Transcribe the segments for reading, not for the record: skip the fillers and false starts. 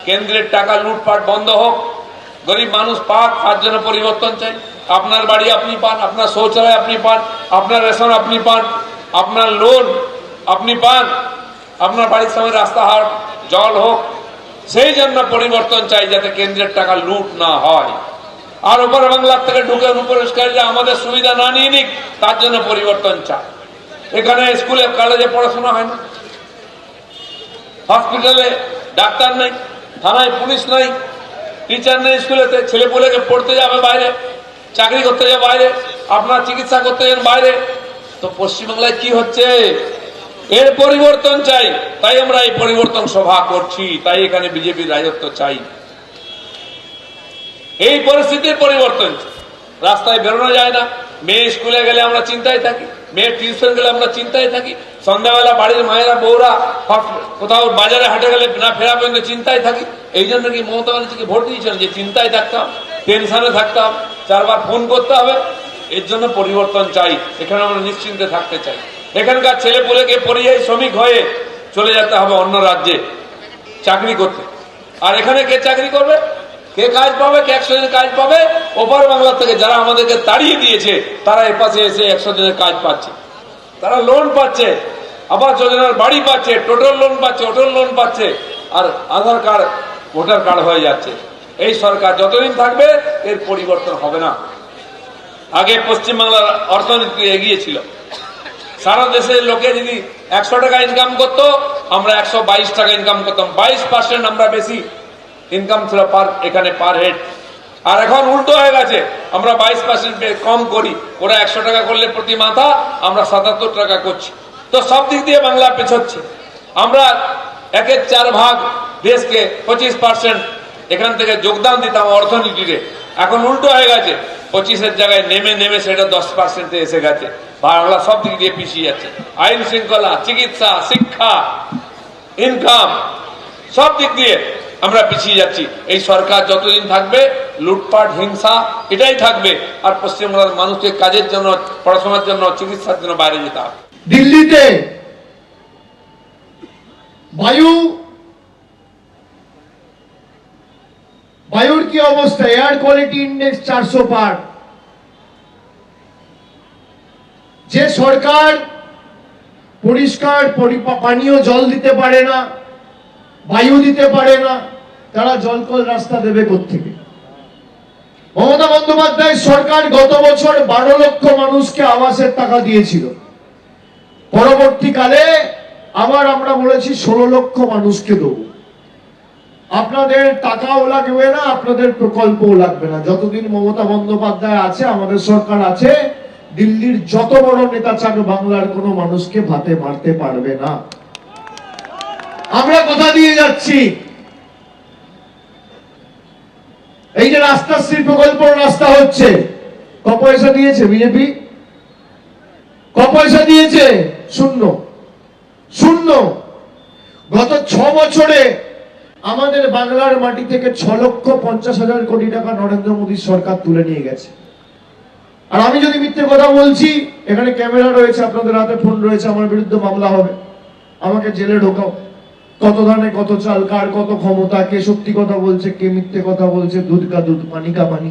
কেন্দ্রের টাকা লুটপাট বন্ধ হোক, গরিব মানুষ পাক, তার জন্য পরিবর্তন চাই। আপনার বাড়ি আপনি পান, আপনার শৌচালয় আপনি পান, আপনার রেশন আপনি পান, আপনার লোন আপনি পান, আপনার বাড়ির সামনে রাস্তাঘাট জল হোক, সেই জন্য পরিবর্তন চাই, যাতে কেন্দ্রের টাকা লুট না হয়। আর ওপর বাংলার থেকে ঢুকে অনুপ্রবেশকারীরা আমাদের সুবিধা না নিয়ে নিক, তার জন্য পরিবর্তন চাই। এখানে স্কুলে কলেজে পড়াশোনা হয় না, হসপিটালে ডাক্তার নেই, থানায় পুলিশ নেই, টিচার নেই, স্কুলেতে ছেলে পুলেকে পড়তে যাবে বাইরে, চাকরি করতে যাবে বাইরে, আপনার চিকিৎসা করতে যাবেন বাইরে। তো পশ্চিমবাংলায় কি হচ্ছে? এর পরিবর্তন চাই, তাই আমরা এই পরিবর্তন সভা করছি, তাই এখানে বিজেপির রাজত্ব চাই। এই পরিস্থিতির পরিবর্তন, রাস্তায় বেরোনো যায় না, মেয়ে স্কুলে গেলে আমরা চিন্তায় থাকি, মেয়ে টিউশন গেলে আমরা চিন্তায় থাকি, সন্ধ্যাবেলা বাড়ির মায়েরা বউরা কোথাও বাজারে হাটে গেলে না ফেরা পর্যন্ত চিন্তায় থাকি। এই জন্য কি মমতা ব্যানার্জিকে ভোট দিয়েছেন, যে চিন্তায় থাকতাম, টেনশনে থাকতাম, 4 বার ফোন করতে হবে? এর জন্য পরিবর্তন চাই, এখানে আমরা নিশ্চিন্তে থাকতে চাই। এখানকার ছেলে পুলেকে পরিযায়ী শ্রমিক হয়ে চলে যেতে হবে অন্য রাজ্যে চাকরি করতে, আর এখানে কে চাকরি করবে, কে কাজ পাবে, কে 100 দিনের কাজ পাবে? ওপার বাংলা থেকে যারা আমাদেরকে তাড়িয়ে দিয়েছে, তারা এপাশে এসে 100 দিনের কাজ পাচ্ছে, তারা লোন পাচ্ছে, আবাস যোজনার বাড়ি পাচ্ছে, টোটাল লোন পাচ্ছে, অটল লোন পাচ্ছে, আর আধার কার্ড ভোটার কার্ড হয়ে যাচ্ছে। এই সরকার যতদিন থাকবে এর পরিবর্তন হবে না। আগে পশ্চিমবাংলার অর্থনীতি এগিয়ে ছিল, সারা দেশের লোকে যদি 100 টাকা ইনকাম করতো, আমরা 122 টাকা ইনকাম করতাম, 22% আমরা বেশি ইনকাম ছিল এখানে পার হেড। আর এখন উল্টো হয়ে গেছে, আমরা 22% কম করি, ওরা 100 টাকা করলে প্রতি মাথা, আমরা 77 টাকা করছি। তো সব দিক দিয়ে বাংলা পেছচ্ছে। আমরা 1/4 ভাগ দেশকে 25% এখান থেকে যোগদান দিতাম অর্থনীতিতে, এখন উল্টো হয়ে গেছে, 25-এর জায়গায় নেমে নেমে সেটা 10% এসে গেছে। বাংলা সব দিক দিয়ে পিছিয়ে যাচ্ছে, আইন শৃঙ্খলা, চিকিৎসা, শিক্ষা, ইনকাম, সব দিক দিয়ে আমরা পিছিয়ে যাচ্ছি। এই সরকার যতদিন থাকবে লুটপাট, হিংসা এটাই থাকবে, আর পশ্চিমবাংলার মানুষকে কাজের জন্য, পড়াশোনার জন্য, চিকিৎসার জন্য বাইরে যেতে হবে। দিল্লিতে বায়ুর কি অবস্থা? এয়ার কোয়ালিটি ইন্ডেক্স 400 পার। যে সরকার পরিষ্কার পানীয় জল দিতে পারে না, বায়ু দিতে পারে না, তারা জলকল রাস্তা দেবে কোত্থেকে? মমতা বন্দ্যোপাধ্যায় সরকার গত বছর 12 লক্ষ মানুষকে আবাসের টাকা দিয়েছিল, পরবর্তীকালে আবার আমরা বলেছি 16 লক্ষ মানুষকে দেবো। আপনাদের টাকাও লাগবে না, আপনাদের প্রকল্পও লাগবে না, যতদিন মমতা বন্দ্যোপাধ্যায় আছে, আমাদের সরকার আছে, দিল্লির যত বড় নেতা চাক বাংলার কোনো মানুষকে ভাতে মারতে পারবে না। আমরা কথা দিয়ে যাচ্ছি। এই যে রাস্তাশ্রী প্রকল্প রাস্তা হচ্ছে, ক পয়সা দিয়েছে বিজেপি? ক পয়সা দিয়েছে? শূন্য, শূন্য। গত 6 বছরে আমাদের বাংলার মাটি থেকে 6,50,000 কোটি টাকা নরেন্দ্র মোদীর সরকার তুলে নিয়ে গেছে। আর আমি যদি মিথ্যে কথা বলছি, এখানে ক্যামেরা রয়েছে, আপনাদের হাতে ফোন রয়েছে, আমার বিরুদ্ধে মামলা হবে, আমাকে জেলে ঢোকাও। কত ধানে কত চাল, কার কত ক্ষমতা, কে সত্যি কথা বলছে, কে মিথ্যে কথা বলছে, দুধ কা দুধ, পানি কা পানি।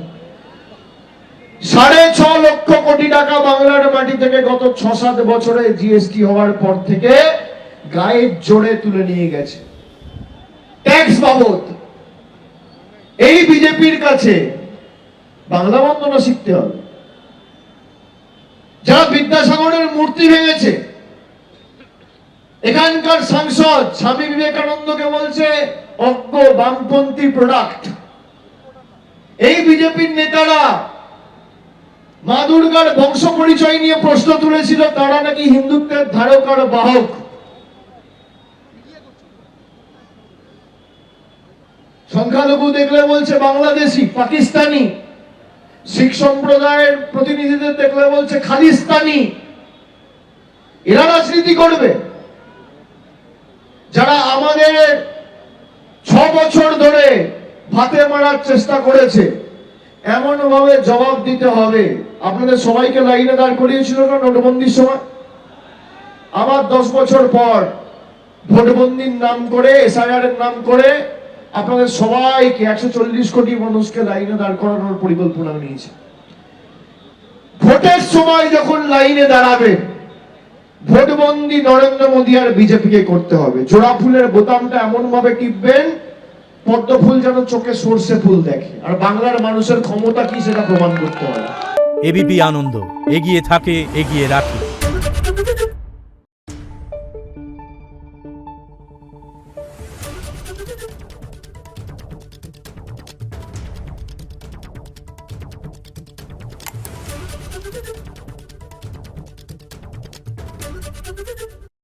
6.5 লক্ষ কোটি টাকা বাংলার মাটি থেকে গত 6-7 বছরে জিএসটি হওয়ার পর থেকে গায়ের জোরে তুলে নিয়ে গেছে ট্যাক্স বাবদ। এই বিজেপির কাছে বাংলা বন্দনা শিখতে হবে। যারা বিদ্যাসাগরের মূর্তি ভেঙেছে, এখানকার সাংসদ স্বামী বিবেকানন্দকে বলছে অজ্ঞ বামপন্থী প্রোডাক্ট। এই বিজেপির নেতারা মা দুর্গার বংশ পরিচয় নিয়ে প্রশ্ন তুলেছিল, তারা নাকি হিন্দুত্বের ধারক আর বাহক। সংখ্যালঘু দেখলে বলছে বাংলাদেশি, পাকিস্তানি। শিখ সম্প্রদায়ের প্রতিনিধিদের দেখলে বলছে খালিস্তানি। এরা রাজনীতি করবে? যারা আমাদের 6 বছর ধরে ভাতে মারার চেষ্টা করেছে, এমন ভাবে জবাব দিতে হবে। আপনাদের সবাইকে লাইনে দাঁড় করিয়েছিল না নোটবন্দির সময়? আবার 10 বছর পর ভোটবন্দির নাম করে, এসআইআর এর নাম করে আপনাদের সবাইকে 140 কোটি মানুষকে লাইনে দাঁড় করানোর পরিকল্পনা নিয়েছে। ভোটের সময় যখন লাইনে দাঁড়াবে, ভোটবন্দি নরেন্দ্র মোদী আর বিজেপিকে করতে হবে। জোড়া ফুলের বোতামটা এমন ভাবে টিপবেন পদ্ম ফুল যেন চোখে সর্ষে ফুল দেখে, আর বাংলার মানুষের ক্ষমতা কি সেটা প্রমাণ করতে হবে। এবিপি আনন্দ, এগিয়ে থাকে, এগিয়ে রাখে।